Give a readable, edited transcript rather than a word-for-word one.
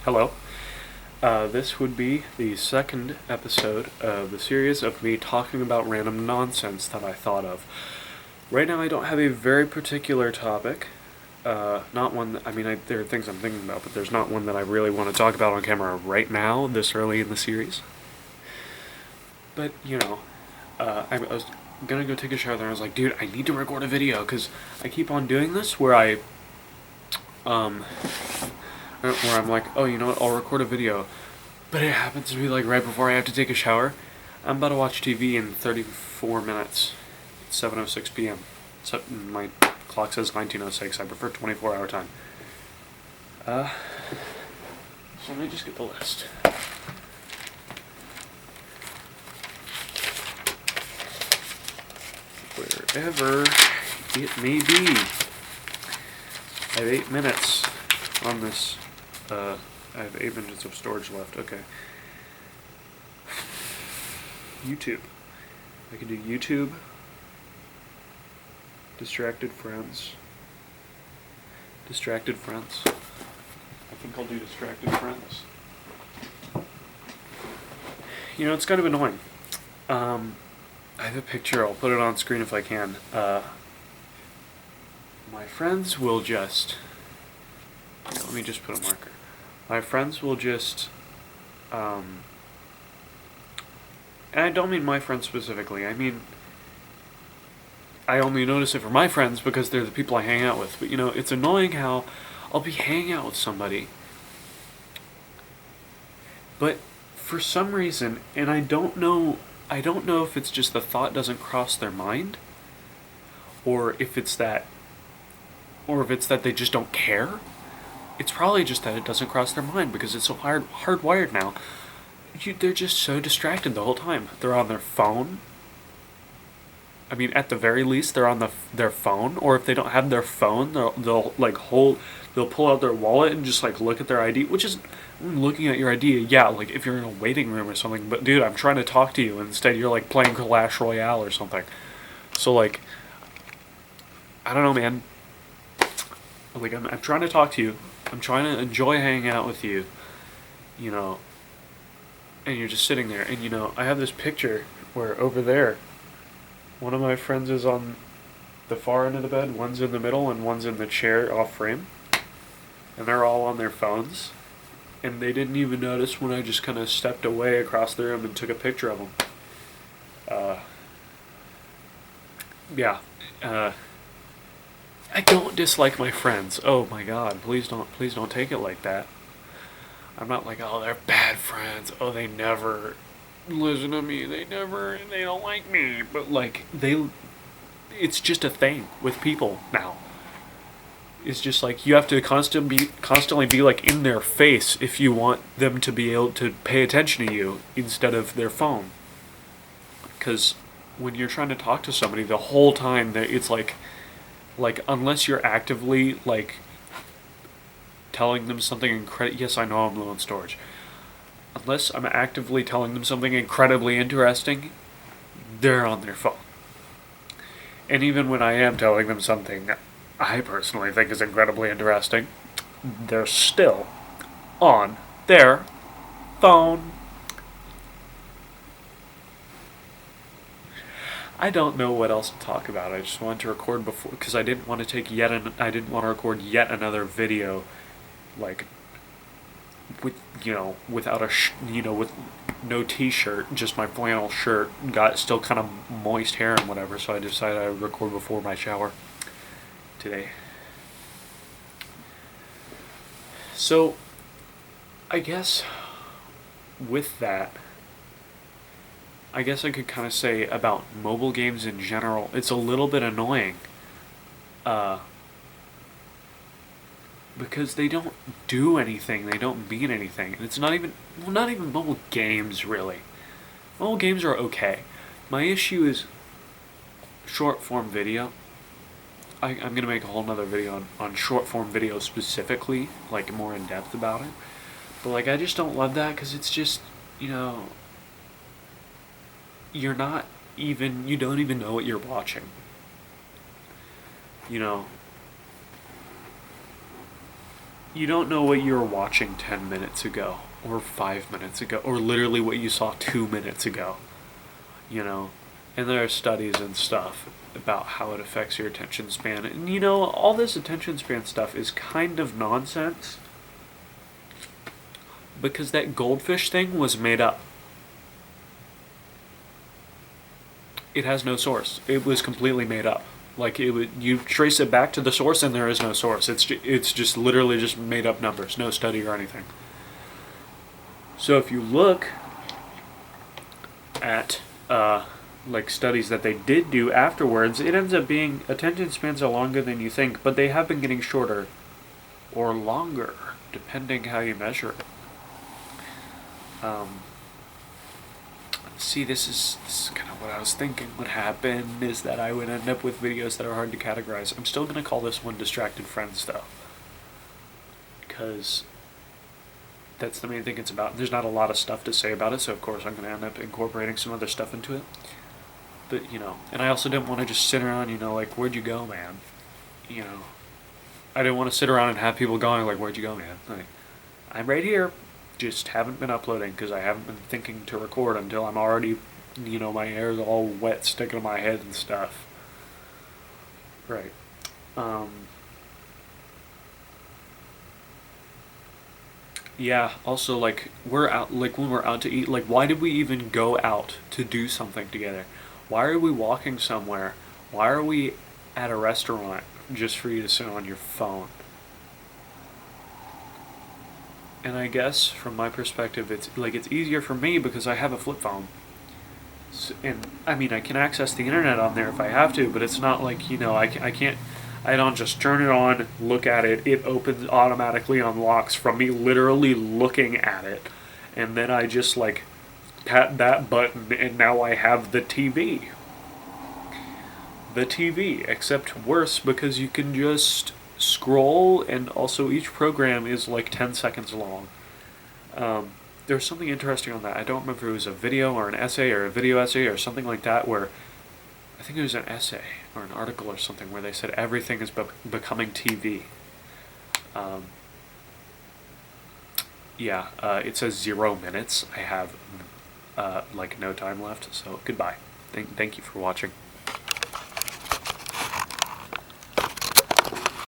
Hello. This would be the second episode of the series of me talking about random nonsense that I thought of. Right now, I don't have a very particular topic. Not one that, there are things I'm thinking about, but there's not one that I really want to talk about on camera right now, this early in the series. But, I was gonna go take a shower there, and I was like, dude, I need to record a video, because I keep on doing this where where I'm like, oh, you know what, I'll record a video. But it happens to be like right before I have to take a shower. I'm about to watch TV in 34 minutes. It's 7:06 p.m. So my clock says 19:06. I prefer 24-hour time. So let me just get the list. Wherever it may be. I have 8 minutes on this. I have 8 minutes of storage left. Okay. YouTube. I can do YouTube. Distracted friends. Distracted friends. I think I'll do distracted friends. You know, it's kind of annoying. I have a picture. I'll put it on screen if I can. My friends will just... let me just put a marker. My friends will just... and I don't mean my friends specifically. I mean... I only notice it for my friends because they're the people I hang out with. But, it's annoying how I'll be hanging out with somebody. But for some reason, and I don't know if it's just the thought doesn't cross their mind, or if it's that they just don't care. It's probably just that it doesn't cross their mind because it's so hardwired now. They're just so distracted the whole time. They're on their phone. I mean, at the very least, they're on their phone. Or if they don't have their phone, they'll pull out their wallet and just look at their ID. Which is looking at your ID. Yeah, if you're in a waiting room or something. But dude, I'm trying to talk to you. Instead, you're playing Clash Royale or something. So I don't know, man. I'm trying to talk to you. I'm trying to enjoy hanging out with you, and you're just sitting there. And, I have this picture where over there, one of my friends is on the far end of the bed, one's in the middle, and one's in the chair off frame. And they're all on their phones. And they didn't even notice when I just kind of stepped away across the room and took a picture of them. I don't dislike my friends. Oh my god, please don't take it like that. I'm not oh, they're bad friends. Oh, they never listen to me. They don't like me. But it's just a thing with people now. It's just you have to constantly be in their face if you want them to be able to pay attention to you instead of their phone. Because when you're trying to talk to somebody the whole time, it's unless you're actively telling them something yes, I know I'm low on storage. Unless I'm actively telling them something incredibly interesting, they're on their phone. And even when I am telling them something I personally think is incredibly interesting, they're still on their phone. I don't know what else to talk about. I just wanted to record before because I didn't want to record yet another video, without with no t-shirt, just my flannel shirt, got still kind of moist hair and whatever. So I decided I would record before my shower today. So, I guess with that, I guess I could kind of say about mobile games in general, it's a little bit annoying. Because they don't do anything, they don't mean anything. And it's not even mobile games, really. Mobile games are okay. My issue is short-form video. I'm going to make a whole nother video on short-form video specifically, more in-depth about it. But, I just don't love that because it's just, you don't even know what you're watching. you don't know what you were watching 10 minutes ago, or 5 minutes ago, or literally what you saw 2 minutes ago, you know? And there are studies and stuff about how it affects your attention span. And you know, all this attention span stuff is kind of nonsense because that goldfish thing was made up. It has no source. It was completely made up. Like it would, you trace it back to the source, and there is no source. It's just literally just made up numbers, no study or anything. So if you look at like studies that they did do afterwards, it ends up being attention spans are longer than you think, but they have been getting shorter or longer depending how you measure it. See, this is kind of what I was thinking would happen, is that I would end up with videos that are hard to categorize. I'm still going to call this one Distracted Friends, though, because that's the main thing it's about. There's not a lot of stuff to say about it, so of course I'm going to end up incorporating some other stuff into it. But, you know, and I also didn't want to just sit around, you know, like, where'd you go, man? You know, I didn't want to sit around and have people going, like, where'd you go, man? Like, I'm right here. Just haven't been uploading because I haven't been thinking to record until I'm already, you know, my hair's all wet sticking to my head and stuff. Right. Yeah, also, like, we're out, like, when we're out to eat, like, why did we even go out to do something together? Why are we walking somewhere? Why are we at a restaurant just for you to sit on your phone? And I guess from my perspective, it's like it's easier for me because I have a flip phone. And I mean, I can access the internet on there if I have to, but it's not like, you know, I can't, I don't just turn it on, look at it, it opens automatically, unlocks from me literally looking at it, and then I just like pat that button and now I have the TV. The TV, except worse because you can just scroll, and also each program is like 10 seconds long. There's something interesting on that. I don't remember if it was a video or an essay or a video essay or something like that, where I think it was an essay or an article or something where they said everything is becoming TV. It says 0 minutes. I have like no time left, so goodbye. Thank you for watching.